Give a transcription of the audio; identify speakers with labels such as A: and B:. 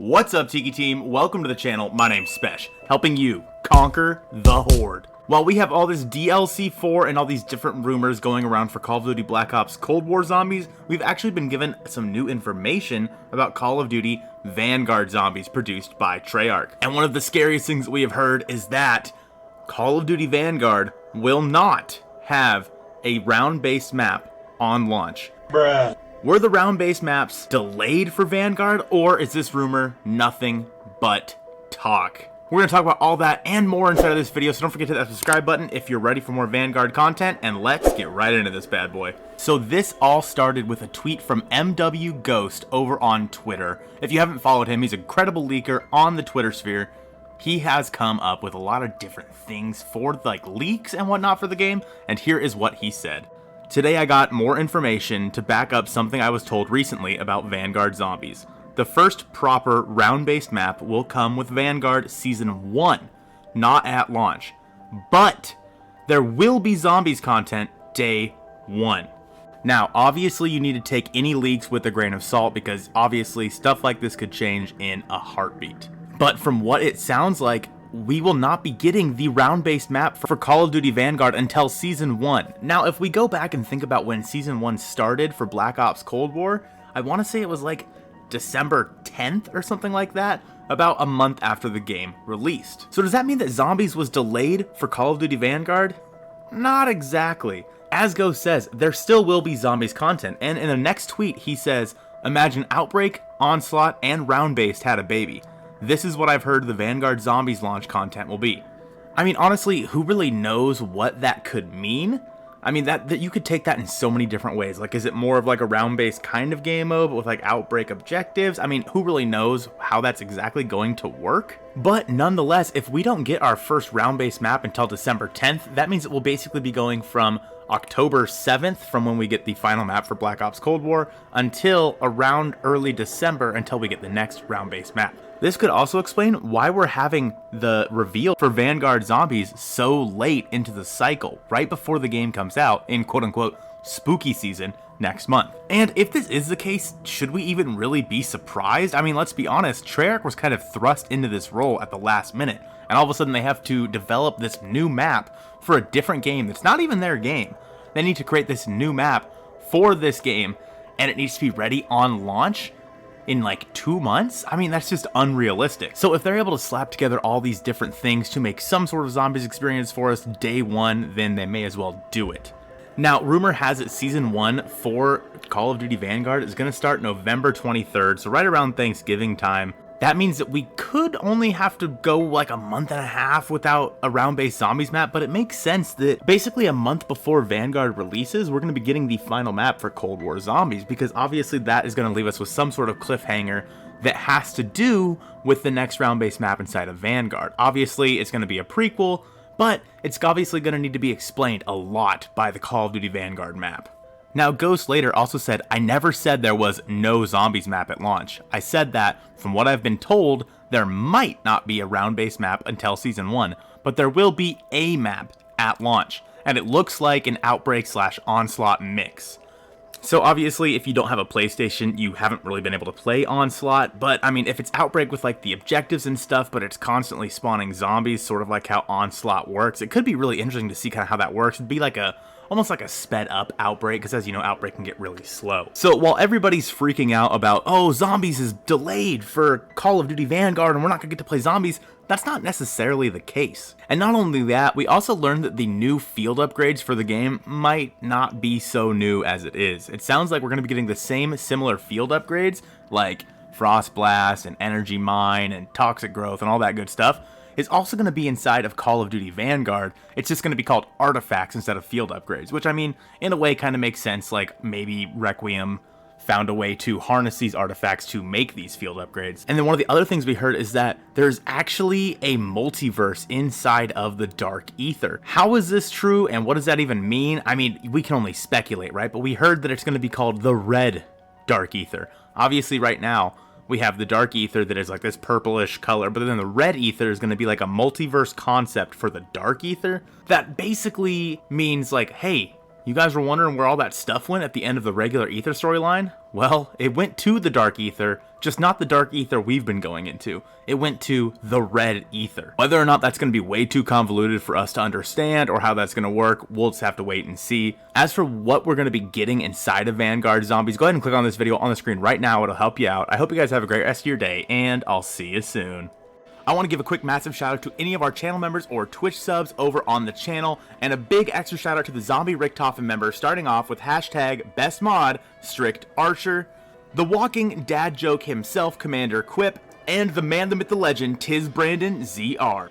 A: What's up, Tiki Team? Welcome to the channel. My name's Spesh, helping you conquer the Horde. While we have all this DLC 4 and all these different rumors going around for Call of Duty Black Ops Cold War Zombies, we've actually been given some new information about Call of Duty Vanguard Zombies produced by Treyarch. And one of the scariest things that we have heard is that Call of Duty Vanguard will not have a round-based map on launch.
B: Bruh.
A: Were the round-based maps delayed for Vanguard, or is this rumor nothing but talk? We're going to talk about all that and more inside of this video, so don't forget to hit that subscribe button if you're ready for more Vanguard content, and let's get right into this bad boy. So this all started with a tweet from MW Ghost over on Twitter. If you haven't followed him, he's a credible leaker on the Twitter sphere. He has come up with a lot of different things for like leaks and whatnot for the game, and here is what he said. Today I got more information to back up something I was told recently about Vanguard Zombies. The first proper round-based map will come with Vanguard Season 1, not at launch. But there will be Zombies content Day 1. Now, obviously you need to take any leaks with a grain of salt because obviously stuff like this could change in a heartbeat. But from what it sounds like, we will not be getting the round-based map for Call of Duty Vanguard until Season 1. Now, if we go back and think about when Season 1 started for Black Ops Cold War, I want to say it was like December 10th or something like that, about a month after the game released. So does that mean that Zombies was delayed for Call of Duty Vanguard? Not exactly. As Ghost says, there still will be Zombies content, and in the next tweet he says, imagine Outbreak, Onslaught, and Round-Based had a baby. This is what I've heard the Vanguard Zombies launch content will be. I mean, honestly, who really knows what that could mean? I mean, that you could take that in so many different ways. Like, is it more of like a round-based kind of game mode, but with like Outbreak objectives? I mean, who really knows how that's exactly going to work? But nonetheless, if we don't get our first round-based map until December 10th, that means it will basically be going from October 7th, from when we get the final map for Black Ops Cold War, until around early December until we get the next round-based map. This could also explain why we're having the reveal for Vanguard Zombies so late into the cycle, right before the game comes out in quote-unquote spooky season next month. And if this is the case, should we even really be surprised? I mean, let's be honest, Treyarch was kind of thrust into this role at the last minute, and all of a sudden they have to develop this new map for a different game that's not even their game. They need to create this new map for this game, and it needs to be ready on launch in like 2 months? I mean, that's just unrealistic. So if they're able to slap together all these different things to make some sort of Zombies experience for us Day 1, then they may as well do it. Now, rumor has it Season 1 for Call of Duty Vanguard is going to start November 23rd, so right around Thanksgiving time. That means that we could only have to go like a month and a half without a round-based Zombies map, but it makes sense that basically a month before Vanguard releases, we're going to be getting the final map for Cold War Zombies, because obviously that is going to leave us with some sort of cliffhanger that has to do with the next round-based map inside of Vanguard. Obviously, it's going to be a prequel, but it's obviously going to need to be explained a lot by the Call of Duty Vanguard map. Now, Ghost later also said, I never said there was no Zombies map at launch. I said that, from what I've been told, there might not be a round-based map until Season 1, but there will be a map at launch, and it looks like an Outbreak/Onslaught mix. So obviously, if you don't have a PlayStation, you haven't really been able to play Onslaught, but I mean, if it's Outbreak with like the objectives and stuff, but it's constantly spawning zombies, sort of like how Onslaught works, it could be really interesting to see kind of how that works. It'd be like almost like a sped up Outbreak, because as you know, Outbreak can get really slow. So while everybody's freaking out about, oh, Zombies is delayed for Call of Duty Vanguard and we're not gonna get to play Zombies, that's not necessarily the case. And not only that, we also learned that the new field upgrades for the game might not be so new as it is. It sounds like we're gonna be getting the same similar field upgrades, like Frost Blast and Energy Mine and Toxic Growth and all that good stuff, is also going to be inside of Call of Duty Vanguard. It's just going to be called artifacts instead of field upgrades, which I mean, in a way kind of makes sense. Like maybe Requiem found a way to harness these artifacts to make these field upgrades. And then one of the other things we heard is that there's actually a multiverse inside of the Dark Ether. How is this true, and what does that even mean? I mean, we can only speculate, right? But we heard that it's going to be called the Red Dark Ether. Obviously right now, we have the Dark Ether that is like this purplish color, but then the Red Ether is going to be like a multiverse concept for the Dark Ether that basically means like, hey, You guys were wondering where all that stuff went at the end of the regular Ether storyline? Well, it went to the Dark Ether, just not the Dark Ether we've been going into. It went to the Red Ether. Whether or not that's going to be way too convoluted for us to understand or how that's going to work, we'll just have to wait and see. As for what we're going to be getting inside of Vanguard Zombies, go ahead and click on this video on the screen right now. It'll help you out. I hope you guys have a great rest of your day, and I'll see you soon. I want to give a quick massive shout out to any of our channel members or Twitch subs over on the channel, and a big extra shout out to the Zombie Richtofen member, starting off with hashtag BestMod, Strict Archer, the walking dad joke himself, Commander Quip, and the man, the myth, the legend, Tiz Brandon ZR.